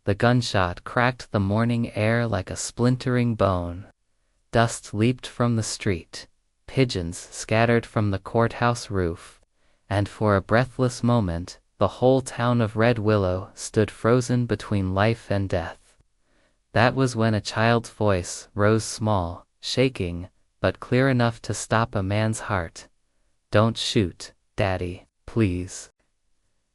The gunshot cracked the morning air like a splintering bone. Dust leaped from the street. Pigeons scattered from the courthouse roof. And for a breathless moment, the whole town of Red Willow stood frozen between life and death. That was when a child's voice rose small, shaking, but clear enough to stop a man's heart. "Don't shoot, Daddy, please."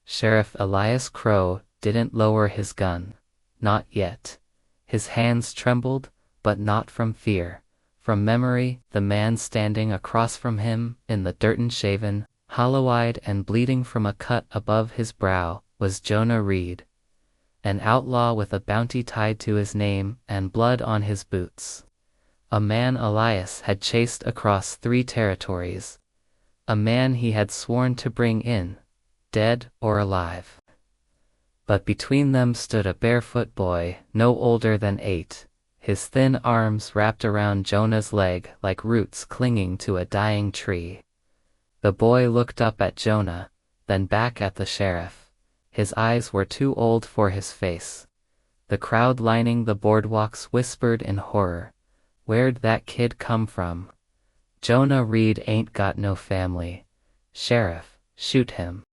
Sheriff Elias Crow didn't lower his gun. Not yet. His hands trembled, but not from fear. From memory, the man standing across from him, in the dirt-shaven, hollow-eyed and bleeding from a cut above his brow, was Jonah Reed. An outlaw with a bounty tied to his name and blood on his boots. A man Elias had chased across 3 territories. A man he had sworn to bring in, dead or alive. But between them stood a barefoot boy, no older than 8, his thin arms wrapped around Jonah's leg like roots clinging to a dying tree. The boy looked up at Jonah, then back at the sheriff. His eyes were too old for his face. The crowd lining the boardwalks whispered in horror, "Where'd that kid come from? Jonah Reed ain't got no family. Sheriff, shoot him."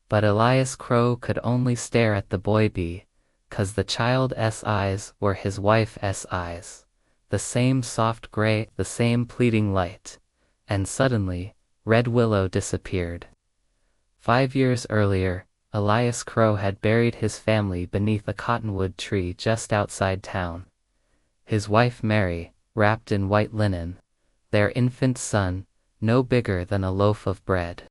But Elias Crow could only stare at the boy 'cause the child's eyes were his wife's eyes. The same soft gray, the same pleading light. And suddenly, Red Willow disappeared. 5 years earlier, Elias Crow had buried his family beneath a cottonwood tree just outside town. His wife Mary, wrapped in white linen. Their infant son, no bigger than a loaf of bread.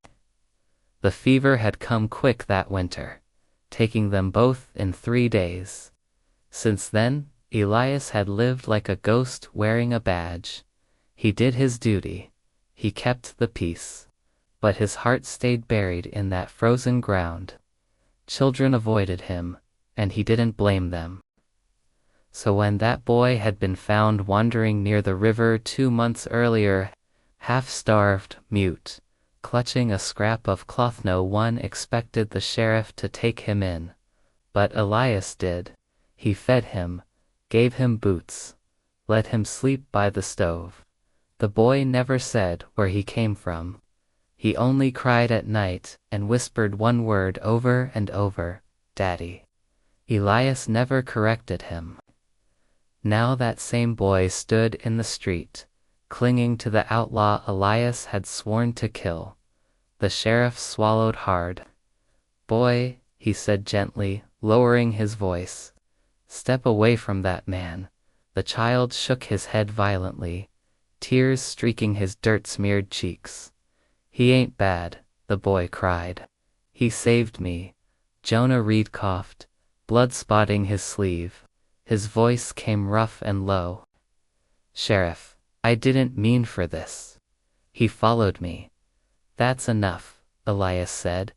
The fever had come quick that winter, taking them both in 3 days. Since then, Elias had lived like a ghost wearing a badge. He did his duty. He kept the peace. But his heart stayed buried in that frozen ground. Children avoided him, and he didn't blame them. So when that boy had been found wandering near the river 2 months earlier, half-starved, mute, clutching a scrap of cloth, no one expected the sheriff to take him in. But Elias did. He fed him, gave him boots, let him sleep by the stove. The boy never said where he came from. He only cried at night and whispered one word over and over, "Daddy." Elias never corrected him. Now that same boy stood in the street, clinging to the outlaw Elias had sworn to kill. The sheriff swallowed hard. "Boy," he said gently, lowering his voice, "step away from that man." The child shook his head violently, tears streaking his dirt-smeared cheeks. "He ain't bad," the boy cried. "He saved me." Jonah Reed coughed, blood spotting his sleeve. His voice came rough and low. "Sheriff, I didn't mean for this. He followed me." "That's enough," Elias said,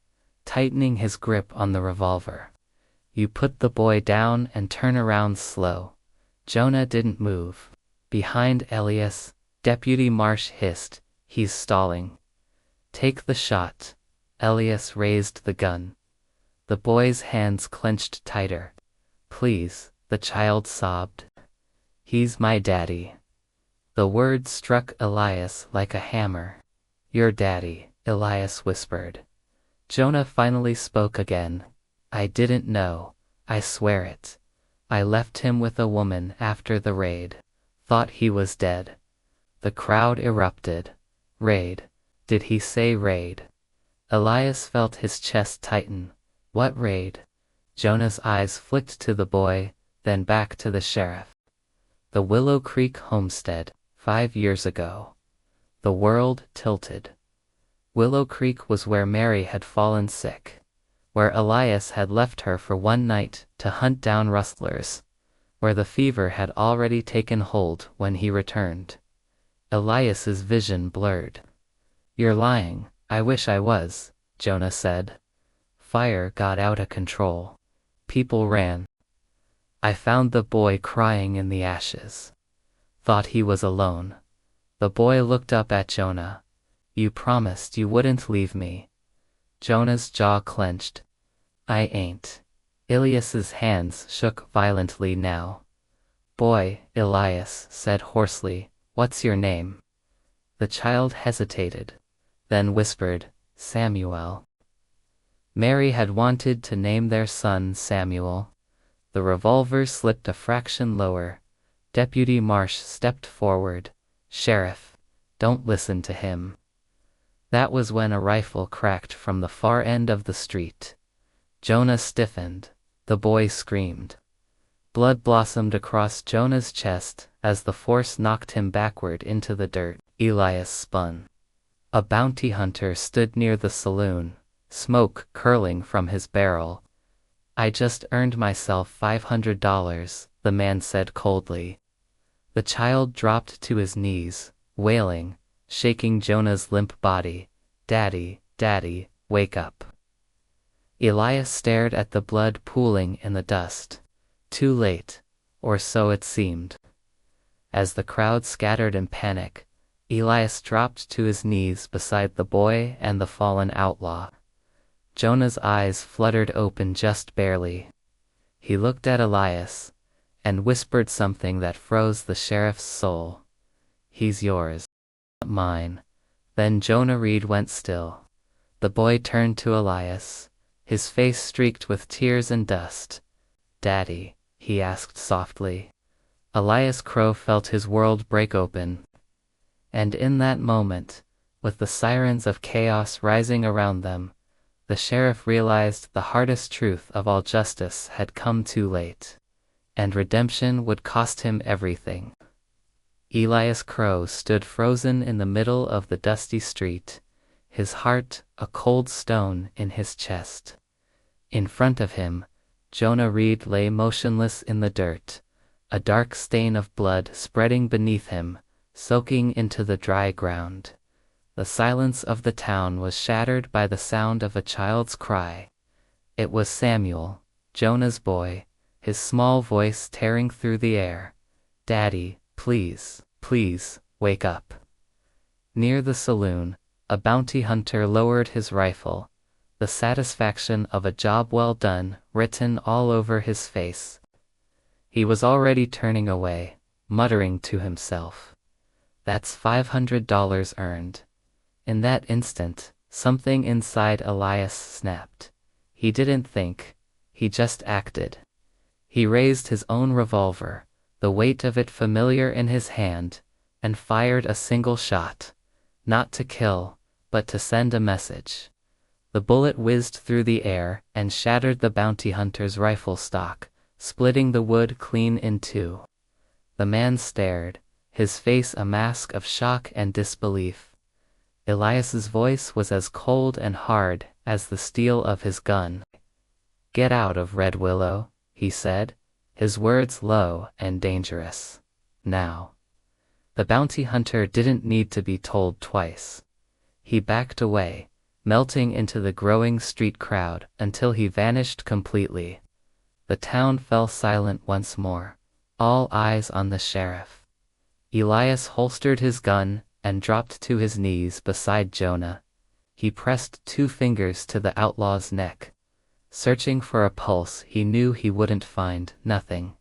tightening his grip on the revolver. "You put the boy down and turn around slow." Jonah didn't move. Behind Elias, Deputy Marsh hissed, "He's stalling." "Take the shot." Elias raised the gun. The boy's hands clenched tighter. "Please," the child sobbed. "He's my daddy." The words struck Elias like a hammer. "Your daddy," Elias whispered. Jonah finally spoke again. "I didn't know. I swear it. I left him with a woman after the raid. Thought he was dead." The crowd erupted. "Raid? Did he say raid?" Elias felt his chest tighten. "What raid?" Jonah's eyes flicked to the boy, then back to the sheriff. "The Willow Creek homestead, 5 years ago." The world tilted. Willow Creek was where Mary had fallen sick, where Elias had left her for one night to hunt down rustlers, where the fever had already taken hold when he returned. Elias's vision blurred. "You're lying. I wish I was," Jonah said. "Fire got out of control. People ran. I found the boy crying in the ashes. Thought he was alone." The boy looked up at Jonah. "You promised you wouldn't leave me." Jonah's jaw clenched. "I ain't." Elias's hands shook violently now. "Boy," Elias said hoarsely, "what's your name?" The child hesitated, then whispered, "Samuel." Mary had wanted to name their son Samuel. The revolver slipped a fraction lower. Deputy Marsh stepped forward. "Sheriff, don't listen to him." That was when a rifle cracked from the far end of the street. Jonah stiffened. The boy screamed. Blood blossomed across Jonah's chest as the force knocked him backward into the dirt. Elias spun. A bounty hunter stood near the saloon, smoke curling from his barrel. "I just earned myself $500, the man said coldly. The child dropped to his knees, wailing, shaking Jonah's limp body. "Daddy, Daddy, wake up." Elias stared at the blood pooling in the dust. Too late, or so it seemed. As the crowd scattered in panic, Elias dropped to his knees beside the boy and the fallen outlaw. Jonah's eyes fluttered open just barely. He looked at Elias and whispered something that froze the sheriff's soul. "He's yours, not mine." Then Jonah Reed went still. The boy turned to Elias, his face streaked with tears and dust. "Daddy?" he asked softly. Elias Crow felt his world break open. And in that moment, with the sirens of chaos rising around them, the sheriff realized the hardest truth of all: justice had come too late, and redemption would cost him everything. Elias Crow stood frozen in the middle of the dusty street, his heart a cold stone in his chest. In front of him, Jonah Reed lay motionless in the dirt, a dark stain of blood spreading beneath him, soaking into the dry ground. The silence of the town was shattered by the sound of a child's cry. It was Samuel, Jonah's boy, his small voice tearing through the air. "Daddy, please, please, wake up." Near the saloon, a bounty hunter lowered his rifle, the satisfaction of a job well done written all over his face. He was already turning away, muttering to himself, "That's $500 earned." In that instant, something inside Elias snapped. He didn't think, he just acted. He raised his own revolver, the weight of it familiar in his hand, and fired a single shot, not to kill, but to send a message. The bullet whizzed through the air and shattered the bounty hunter's rifle stock, splitting the wood clean in two. The man stared, his face a mask of shock and disbelief. Elias's voice was as cold and hard as the steel of his gun. "Get out of Red Willow," he said, his words low and dangerous. "Now." The bounty hunter didn't need to be told twice. He backed away, melting into the growing street crowd until he vanished completely. The town fell silent once more, all eyes on the sheriff. Elias holstered his gun and dropped to his knees beside Jonah. He pressed 2 fingers to the outlaw's neck. Searching for a pulse he knew he wouldn't find. Nothing.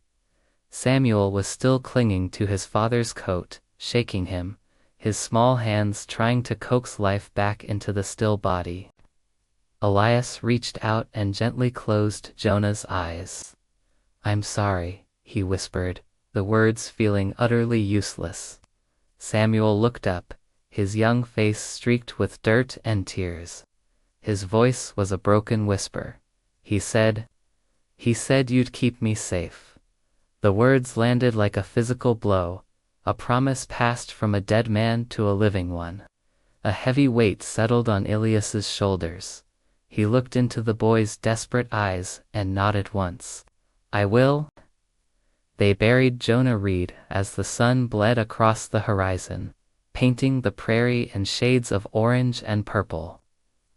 Samuel was still clinging to his father's coat, shaking him, his small hands trying to coax life back into the still body. Elias reached out and gently closed Jonah's eyes. "I'm sorry," he whispered, the words feeling utterly useless. Samuel looked up, his young face streaked with dirt and tears. His voice was a broken whisper. He said you'd keep me safe." The words landed like a physical blow, a promise passed from a dead man to a living one. A heavy weight settled on Elias's shoulders. He looked into the boy's desperate eyes and nodded once. "I will." They buried Jonah Reed as the sun bled across the horizon, painting the prairie in shades of orange and purple.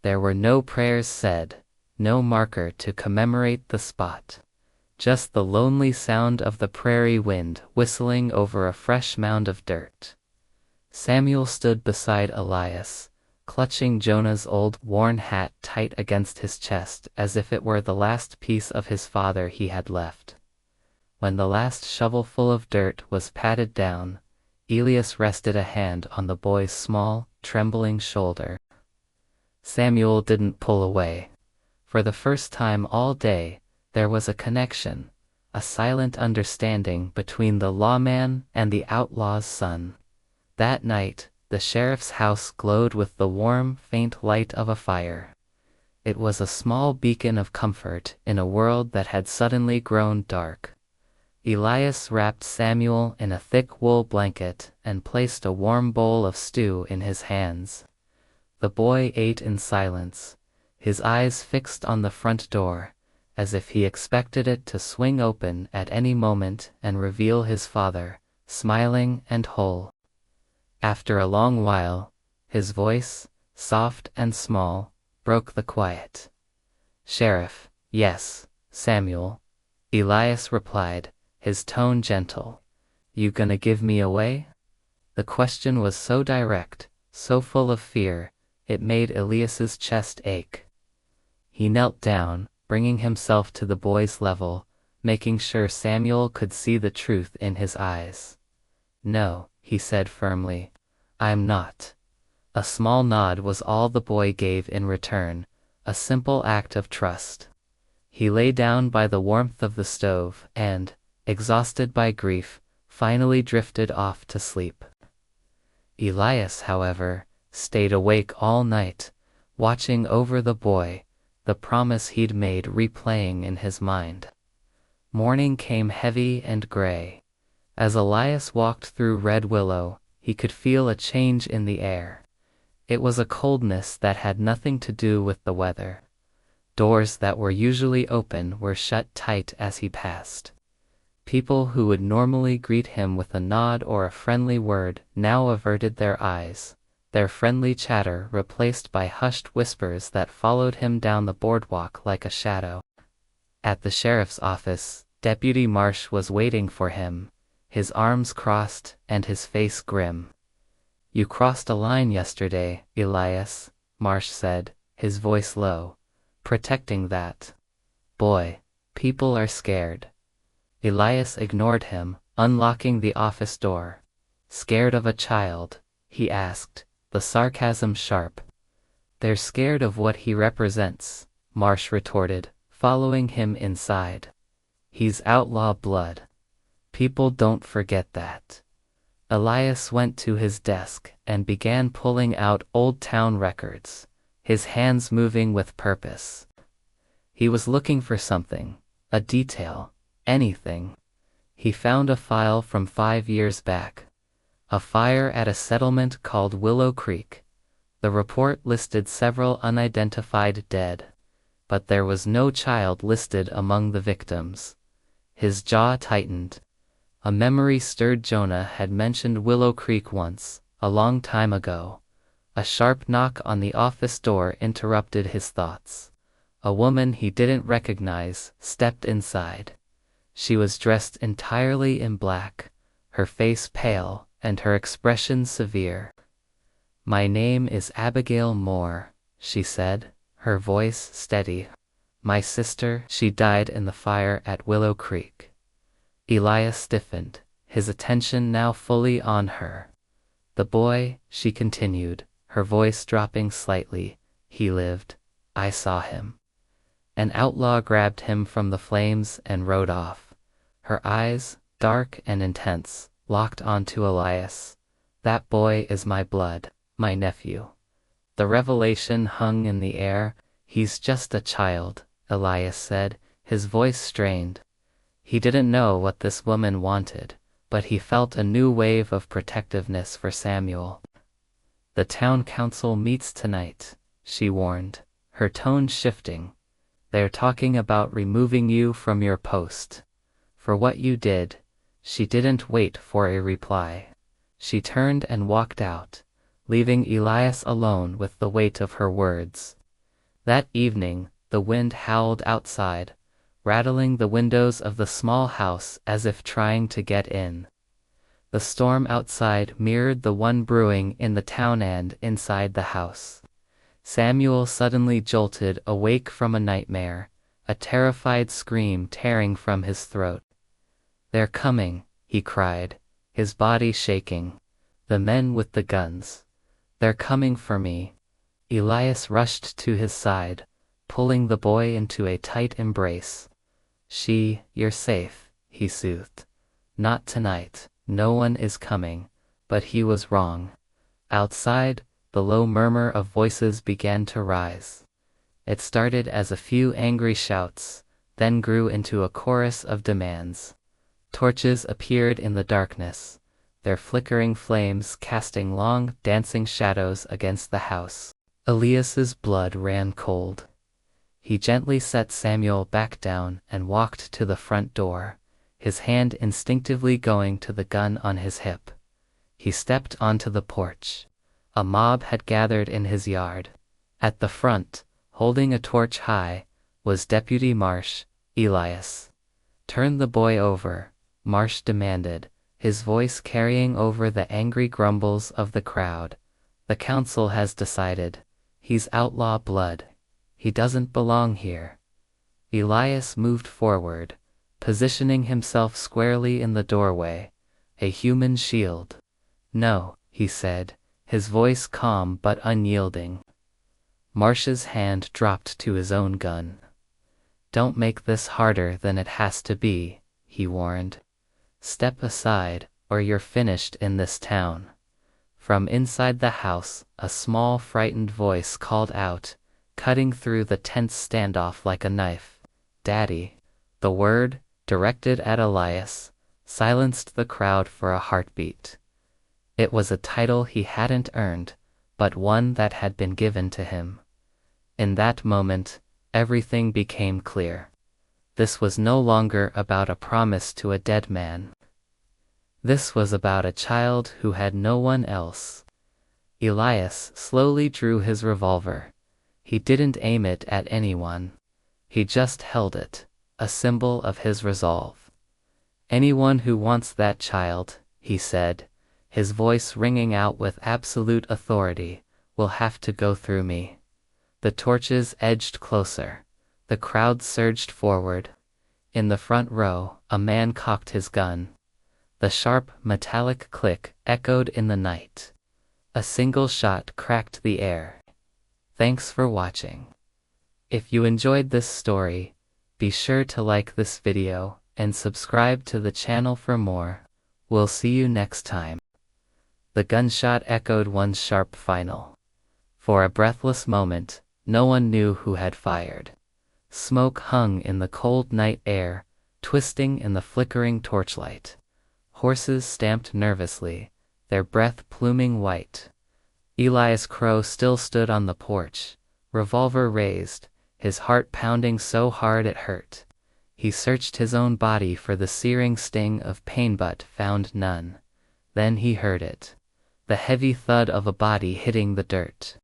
There were no prayers said, no marker to commemorate the spot. Just the lonely sound of the prairie wind whistling over a fresh mound of dirt. Samuel stood beside Elias, clutching Jonah's old, worn hat tight against his chest as if it were the last piece of his father he had left. When the last shovelful of dirt was patted down, Elias rested a hand on the boy's small, trembling shoulder. Samuel didn't pull away. For the first time all day, there was a connection, a silent understanding between the lawman and the outlaw's son. That night, the sheriff's house glowed with the warm, faint light of a fire. It was a small beacon of comfort in a world that had suddenly grown dark. Elias wrapped Samuel in a thick wool blanket and placed a warm bowl of stew in his hands. The boy ate in silence, his eyes fixed on the front door, as if he expected it to swing open at any moment and reveal his father, smiling and whole. After a long while, his voice, soft and small, broke the quiet. "Sheriff." "Yes, Samuel," Elias replied, his tone gentle. "You gonna give me away?" The question was so direct, so full of fear, it made Elias's chest ache. He knelt down, bringing himself to the boy's level, making sure Samuel could see the truth in his eyes. "No," he said firmly, "I'm not." A small nod was all the boy gave in return, a simple act of trust. He lay down by the warmth of the stove and, exhausted by grief, finally drifted off to sleep. Elias, however, stayed awake all night, watching over the boy, the promise he'd made replaying in his mind. Morning came heavy and gray. As Elias walked through Red Willow, he could feel a change in the air. It was a coldness that had nothing to do with the weather. Doors that were usually open were shut tight as he passed. People who would normally greet him with a nod or a friendly word now averted their eyes, their friendly chatter replaced by hushed whispers that followed him down the boardwalk like a shadow. At the sheriff's office, Deputy Marsh was waiting for him, his arms crossed and his face grim. "You crossed a line yesterday, Elias," Marsh said, his voice low. "Protecting that boy. People are scared." Elias ignored him, unlocking the office door. "Scared of a child?" he asked, the sarcasm sharp. "They're scared of what he represents," Marsh retorted, following him inside. "He's outlaw blood. People don't forget that." Elias went to his desk and began pulling out old town records, his hands moving with purpose. He was looking for something, a detail, anything. He found a file from 5 years back. A fire at a settlement called Willow Creek. The report listed several unidentified dead, but there was no child listed among the victims. His jaw tightened. A memory stirred. Jonah had mentioned Willow Creek once, a long time ago. A sharp knock on the office door interrupted his thoughts. A woman he didn't recognize stepped inside. She was dressed entirely in black, her face pale, and her expression severe. "My name is Abigail Moore," she said, her voice steady. "My sister, she died in the fire at Willow Creek." Elias stiffened, his attention now fully on her. "The boy," she continued, her voice dropping slightly, "he lived. I saw him." An outlaw grabbed him from the flames and rode off. Her eyes, dark and intense, locked onto Elias. "That boy is my blood, my nephew." The revelation hung in the air. "He's just a child," Elias said, his voice strained. He didn't know what this woman wanted, but he felt a new wave of protectiveness for Samuel. "The town council meets tonight," she warned, her tone shifting. "They're talking about removing you from your post. For what you did." She didn't wait for a reply. She turned and walked out, leaving Elias alone with the weight of her words. That evening, the wind howled outside, rattling the windows of the small house as if trying to get in. The storm outside mirrored the one brewing in the town and inside the house. Samuel suddenly jolted awake from a nightmare, a terrified scream tearing from his throat. "They're coming," he cried, his body shaking. "The men with the guns. They're coming for me." Elias rushed to his side, pulling the boy into a tight embrace. "You're safe," he soothed. "Not tonight. No one is coming." But he was wrong. Outside, the low murmur of voices began to rise. It started as a few angry shouts, then grew into a chorus of demands. Torches appeared in the darkness, their flickering flames casting long, dancing shadows against the house. Elias's blood ran cold. He gently set Samuel back down and walked to the front door, his hand instinctively going to the gun on his hip. He stepped onto the porch. A mob had gathered in his yard. At the front, holding a torch high, was Deputy Marsh, Elias. "Turn the boy over," Marsh demanded, his voice carrying over the angry grumbles of the crowd. "The council has decided. He's outlaw blood. He doesn't belong here." Elias moved forward, positioning himself squarely in the doorway, a human shield. "No," he said, his voice calm but unyielding. Marsh's hand dropped to his own gun. "Don't make this harder than it has to be," he warned. "Step aside, or you're finished in this town." From inside the house, a small, frightened voice called out, cutting through the tense standoff like a knife. "Daddy." The word, directed at Elias, silenced the crowd for a heartbeat. It was a title he hadn't earned, but one that had been given to him. In that moment, everything became clear. This was no longer about a promise to a dead man. This was about a child who had no one else. Elias slowly drew his revolver. He didn't aim it at anyone. He just held it, a symbol of his resolve. "Anyone who wants that child," he said, his voice ringing out with absolute authority, "will have to go through me." The torches edged closer. The crowd surged forward. In the front row, a man cocked his gun. The sharp, metallic click echoed in the night. A single shot cracked the air. Thanks for watching. If you enjoyed this story, be sure to like this video and subscribe to the channel for more. We'll see you next time. The gunshot echoed one sharp final. For a breathless moment, no one knew who had fired. Smoke hung in the cold night air, twisting in the flickering torchlight. Horses stamped nervously, their breath pluming white. Elias Crow still stood on the porch, revolver raised, his heart pounding so hard it hurt. He searched his own body for the searing sting of pain but found none. Then he heard it. The heavy thud of a body hitting the dirt.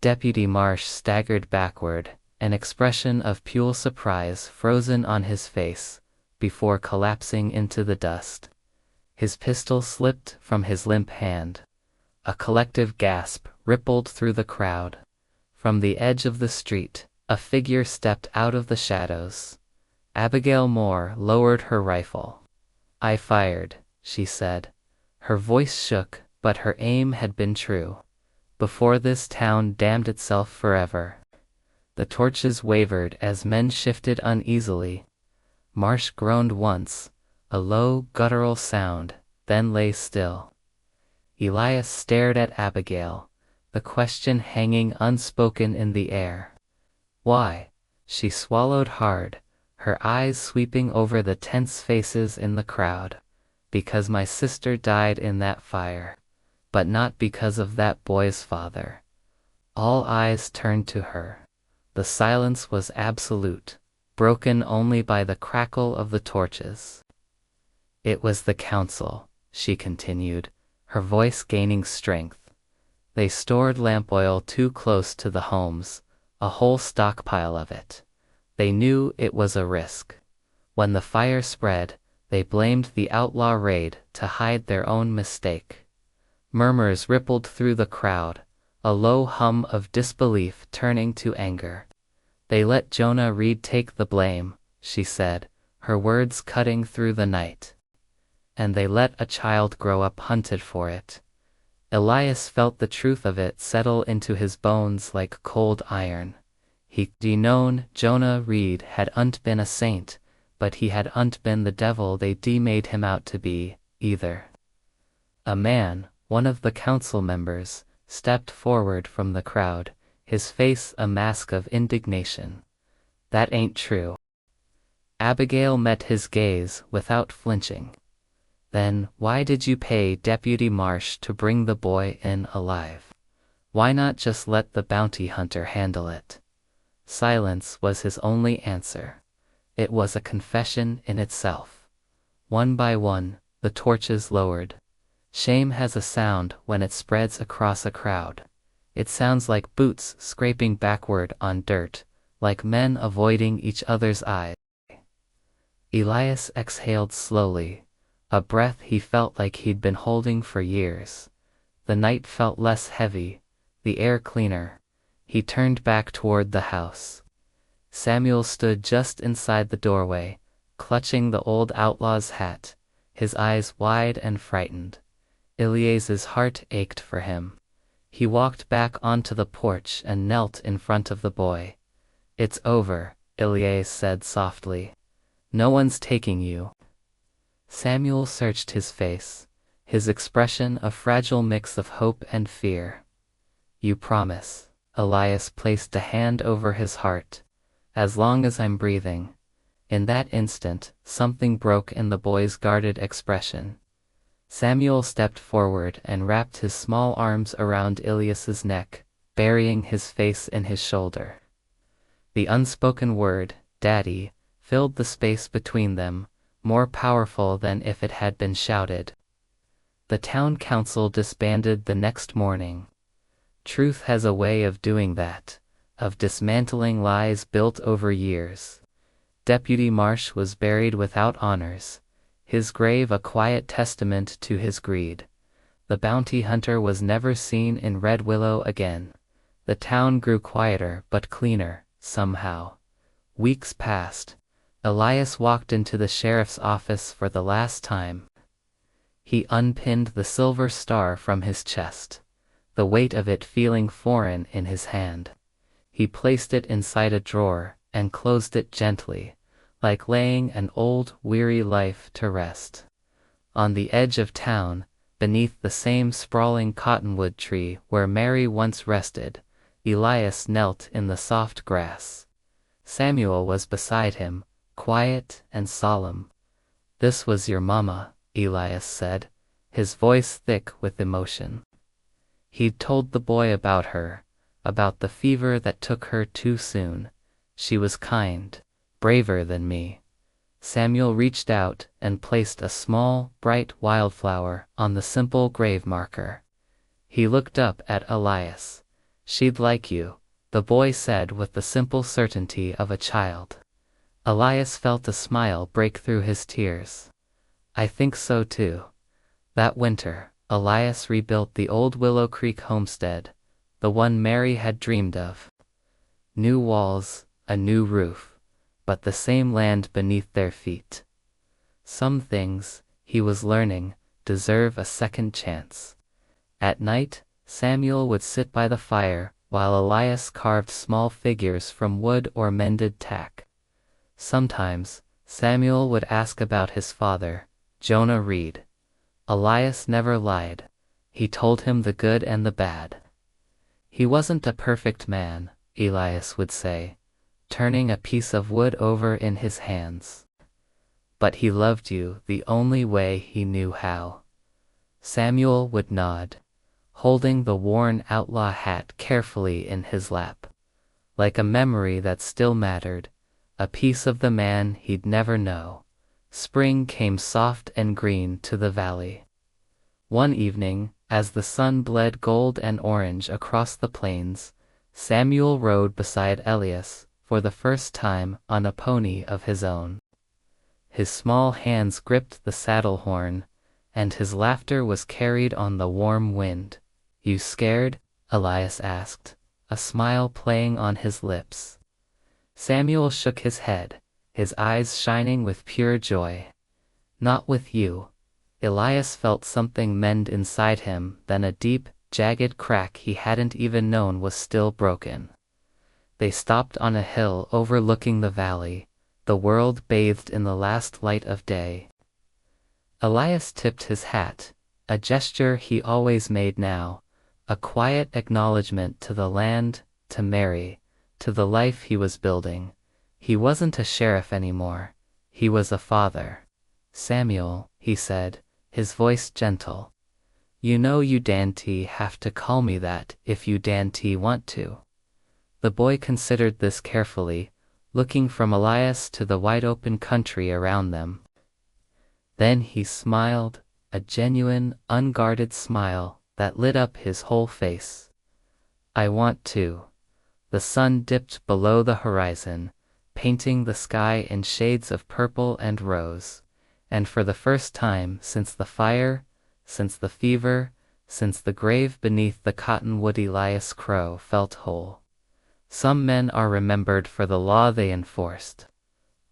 Deputy Marsh staggered backward, an expression of pure surprise frozen on his face, before collapsing into the dust. His pistol slipped from his limp hand. A collective gasp rippled through the crowd. From the edge of the street, a figure stepped out of the shadows. Abigail Moore lowered her rifle. "I fired," she said. Her voice shook, but her aim had been true. "Before this town damned itself forever." The torches wavered as men shifted uneasily. Marsh groaned once, a low, guttural sound, then lay still. Elias stared at Abigail, the question hanging unspoken in the air. "Why?" She swallowed hard, her eyes sweeping over the tense faces in the crowd. "Because my sister died in that fire. But not because of that boy's father." All eyes turned to her. The silence was absolute, broken only by the crackle of the torches. "It was the council," she continued, her voice gaining strength. "They stored lamp oil too close to the homes, a whole stockpile of it. They knew it was a risk. When the fire spread, They blamed the outlaw raid to hide their own mistake. Murmurs rippled through the crowd, a low hum of disbelief turning to anger. They let Jonah Reed take the blame, she said, her words cutting through the night. And they let a child grow up hunted for it. Elias felt the truth of it settle into his bones like cold iron. He'd known Jonah Reed hadn't been a saint, but he hadn't been the devil they'd made him out to be, either. A man, one of the council members, stepped forward from the crowd, his face a mask of indignation. "That ain't true." Abigail met his gaze without flinching. "Then, why did you pay Deputy Marsh to bring the boy in alive? Why not just let the bounty hunter handle it?" Silence was his only answer. It was a confession in itself. One by one, the torches lowered. Shame has a sound when it spreads across a crowd. It sounds like boots scraping backward on dirt, like men avoiding each other's eyes. Elias exhaled slowly, a breath he felt like he'd been holding for years. The night felt less heavy, the air cleaner. He turned back toward the house. Samuel stood just inside the doorway, clutching the old outlaw's hat, his eyes wide and frightened. Elias's heart ached for him. He walked back onto the porch and knelt in front of the boy. "It's over," Elias said softly. "No one's taking you." Samuel searched his face, his expression a fragile mix of hope and fear. "You promise?" Elias placed a hand over his heart. "As long as I'm breathing." In that instant, something broke in the boy's guarded expression. Samuel stepped forward and wrapped his small arms around Elias's neck, burying his face in his shoulder. The unspoken word, "Daddy," filled the space between them, more powerful than if it had been shouted. The town council disbanded the next morning. Truth has a way of doing that, of dismantling lies built over years. Deputy Marsh was buried without honors, his grave a quiet testament to his greed. The bounty hunter was never seen in Red Willow again. The town grew quieter but cleaner, somehow. Weeks passed. Elias walked into the sheriff's office for the last time. He unpinned the silver star from his chest, the weight of it feeling foreign in his hand. He placed it inside a drawer and closed it gently, like laying an old, weary life to rest. On the edge of town, beneath the same sprawling cottonwood tree where Mary once rested, Elias knelt in the soft grass. Samuel was beside him, quiet and solemn. "This was your mama," Elias said, his voice thick with emotion. He'd told the boy about her, about the fever that took her too soon. She was kind, braver than me. Samuel reached out and placed a small, bright wildflower on the simple grave marker. He looked up at Elias. "She'd like you," the boy said with the simple certainty of a child. Elias felt a smile break through his tears. "I think so too." That winter, Elias rebuilt the old Willow Creek homestead, the one Mary had dreamed of. New walls, a new roof, but the same land beneath their feet. Some things, he was learning, deserve a second chance. At night, Samuel would sit by the fire while Elias carved small figures from wood or mended tack. Sometimes, Samuel would ask about his father, Jonah Reed. Elias never lied. He told him the good and the bad. "He wasn't a perfect man," Elias would say, turning a piece of wood over in his hands. "But he loved you the only way he knew how." Samuel would nod, holding the worn outlaw hat carefully in his lap. Like a memory that still mattered, a piece of the man he'd never know. Spring came soft and green to the valley. One evening, as the sun bled gold and orange across the plains, Samuel rode beside Elias, for the first time, on a pony of his own. His small hands gripped the saddle horn, and his laughter was carried on the warm wind. "You scared?" Elias asked, a smile playing on his lips. Samuel shook his head, his eyes shining with pure joy. "Not with you." Elias felt something mend inside him, then a deep, jagged crack he hadn't even known was still broken. They stopped on a hill overlooking the valley, the world bathed in the last light of day. Elias tipped his hat, a gesture he always made now, a quiet acknowledgement to the land, to Mary, to the life he was building. He wasn't a sheriff anymore. He was a father. "Samuel," he said, his voice gentle. "You know you dainty have to call me that if you dainty want to." The boy considered this carefully, looking from Elias to the wide-open country around them. Then he smiled, a genuine, unguarded smile that lit up his whole face. "I want to." The sun dipped below the horizon, painting the sky in shades of purple and rose, and for the first time since the fire, since the fever, since the grave beneath the cottonwood, Elias Crow felt whole. Some men are remembered for the law they enforced,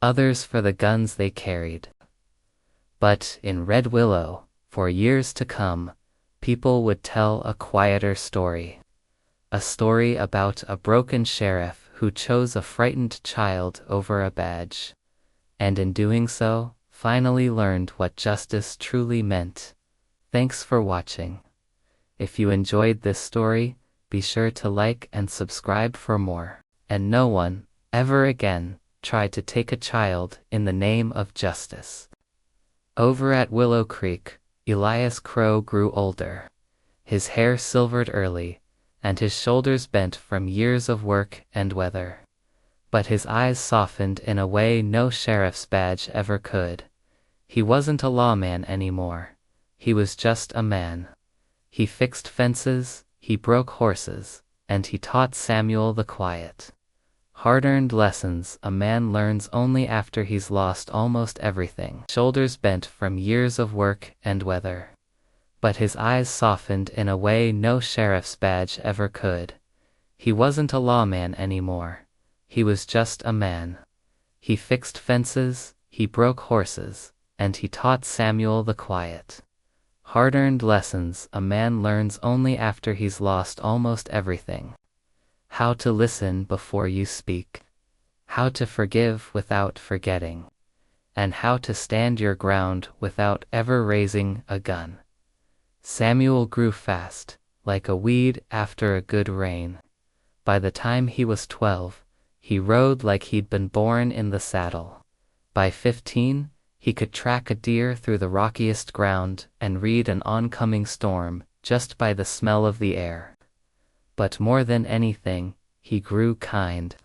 others for the guns they carried. But in Red Willow, for years to come, people would tell a quieter story. A story about a broken sheriff who chose a frightened child over a badge, and in doing so, finally learned what justice truly meant. Thanks for watching. If you enjoyed this story, be sure to like and subscribe for more. And no one, ever again, tried to take a child in the name of justice. Over at Willow Creek, Elias Crow grew older. His hair silvered early, and his shoulders bent from years of work and weather. But his eyes softened in a way no sheriff's badge ever could. He wasn't a lawman anymore. He was just a man. He fixed fences, he broke horses, and he taught Samuel the quiet, hard-earned lessons a man learns only after he's lost almost everything. Shoulders bent from years of work and weather. But his eyes softened in a way no sheriff's badge ever could. He wasn't a lawman anymore. He was just a man. He fixed fences, he broke horses, and he taught Samuel the quiet, hard-earned lessons a man learns only after he's lost almost everything. How to listen before you speak, how to forgive without forgetting, and how to stand your ground without ever raising a gun. Samuel grew fast, like a weed after a good rain. By the time he was 12, he rode like he'd been born in the saddle. By 15, he could track a deer through the rockiest ground and read an oncoming storm just by the smell of the air. But more than anything, he grew kind.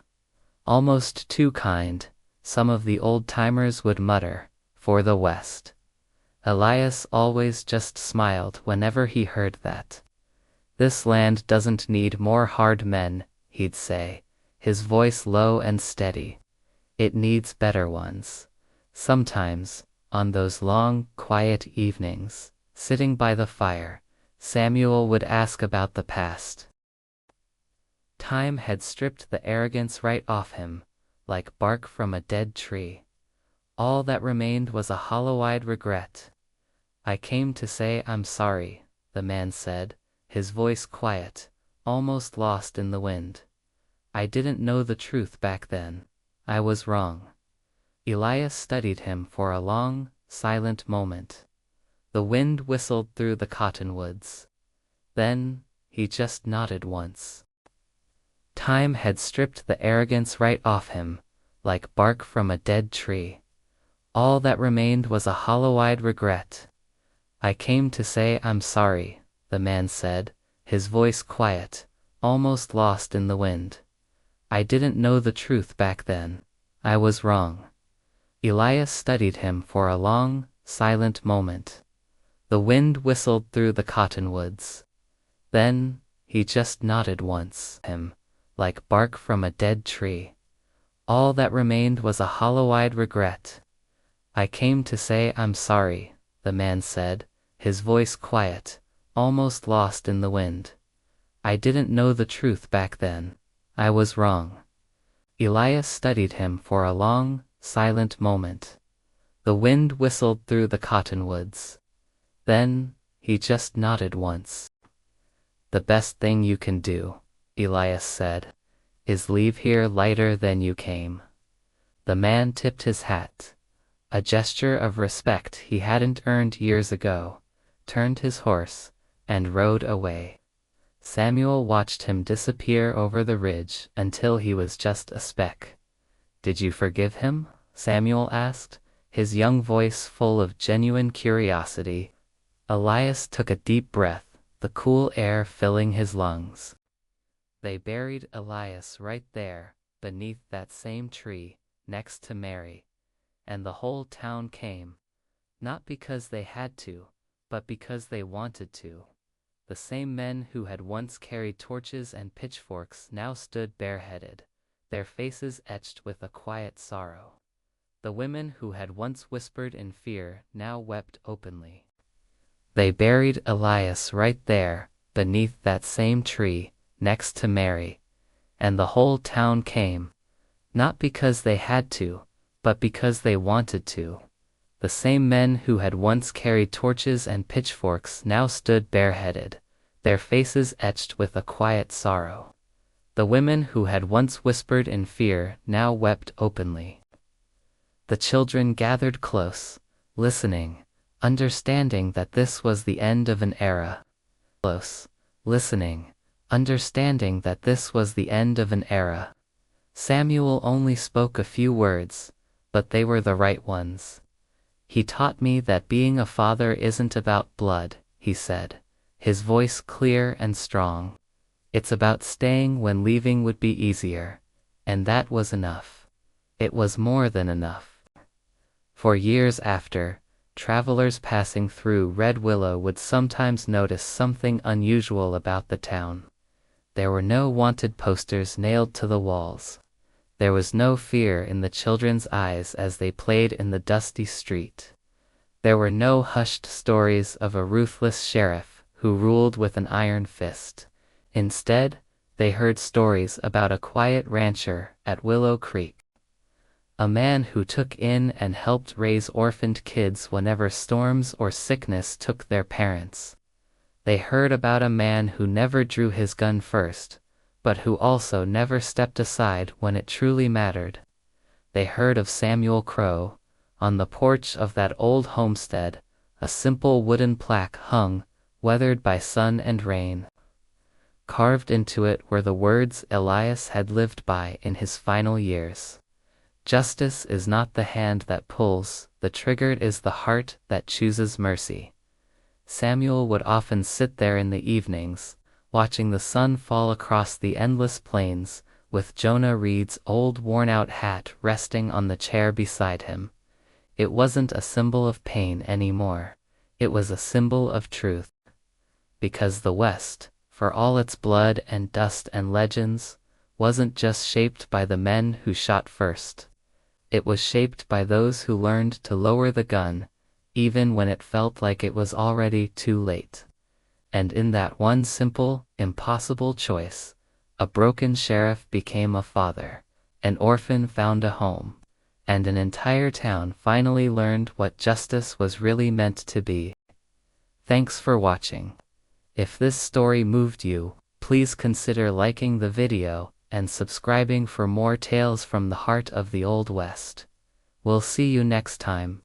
Almost too kind, some of the old-timers would mutter, for the West. Elias always just smiled whenever he heard that. "This land doesn't need more hard men," he'd say, his voice low and steady. "It needs better ones." Sometimes, on those long, quiet evenings, sitting by the fire, Samuel would ask about the past. Time had stripped the arrogance right off him, like bark from a dead tree. All that remained was a hollow-eyed regret. "I came to say I'm sorry," the man said, his voice quiet, almost lost in the wind. "I didn't know the truth back then. I was wrong." Elias studied him for a long, silent moment. The wind whistled through the cottonwoods. Then, he just nodded once. Time had stripped the arrogance right off him, like bark from a dead tree. All that remained was a hollow-eyed regret. "I came to say I'm sorry," the man said, his voice quiet, almost lost in the wind. "I didn't know the truth back then. I was wrong." Elias studied him for a long, silent moment. The wind whistled through the cottonwoods. Then, he just nodded once, like bark from a dead tree. All that remained was a hollow-eyed regret. I came to say I'm sorry, the man said, his voice quiet, almost lost in the wind. I didn't know the truth back then. I was wrong. Elias studied him for a long, silent moment. The wind whistled through the cottonwoods. Then, he just nodded once. The best thing you can do, Elias said, is leave here lighter than you came. The man tipped his hat, a gesture of respect he hadn't earned years ago, turned his horse, and rode away. Samuel watched him disappear over the ridge until he was just a speck. Did you forgive him? Samuel asked, his young voice full of genuine curiosity. Elias took a deep breath, the cool air filling his lungs. They buried Elias right there, beneath that same tree, next to Mary. And the whole town came, not because they had to, but because they wanted to. The same men who had once carried torches and pitchforks now stood bareheaded, their faces etched with a quiet sorrow. The women who had once whispered in fear now wept openly. They buried Elias right there, beneath that same tree, next to Mary. And the whole town came, not because they had to, but because they wanted to. The same men who had once carried torches and pitchforks now stood bareheaded, their faces etched with a quiet sorrow. The women who had once whispered in fear now wept openly. The children gathered close, listening, understanding that this was the end of an era. Close, listening, understanding that this was the end of an era. Samuel only spoke a few words, but they were the right ones. He taught me that being a father isn't about blood, he said, his voice clear and strong. It's about staying when leaving would be easier, and that was enough. It was more than enough. For years after, travelers passing through Red Willow would sometimes notice something unusual about the town. There were no wanted posters nailed to the walls. There was no fear in the children's eyes as they played in the dusty street. There were no hushed stories of a ruthless sheriff who ruled with an iron fist. Instead, they heard stories about a quiet rancher at Willow Creek. A man who took in and helped raise orphaned kids whenever storms or sickness took their parents. They heard about a man who never drew his gun first, but who also never stepped aside when it truly mattered. They heard of Samuel Crow. On the porch of that old homestead, a simple wooden plaque hung, weathered by sun and rain. Carved into it were the words Elias had lived by in his final years. Justice is not the hand that pulls, the trigger is the heart that chooses mercy. Samuel would often sit there in the evenings, watching the sun fall across the endless plains, with Jonah Reed's old worn-out hat resting on the chair beside him. It wasn't a symbol of pain anymore. It was a symbol of truth. Because the West, for all its blood and dust and legends, wasn't just shaped by the men who shot first. It was shaped by those who learned to lower the gun, even when it felt like it was already too late. And in that one simple, impossible choice, a broken sheriff became a father, an orphan found a home, and an entire town finally learned what justice was really meant to be. Thanks for watching. If this story moved you, please consider liking the video and subscribing for more tales from the heart of the Old West. We'll see you next time.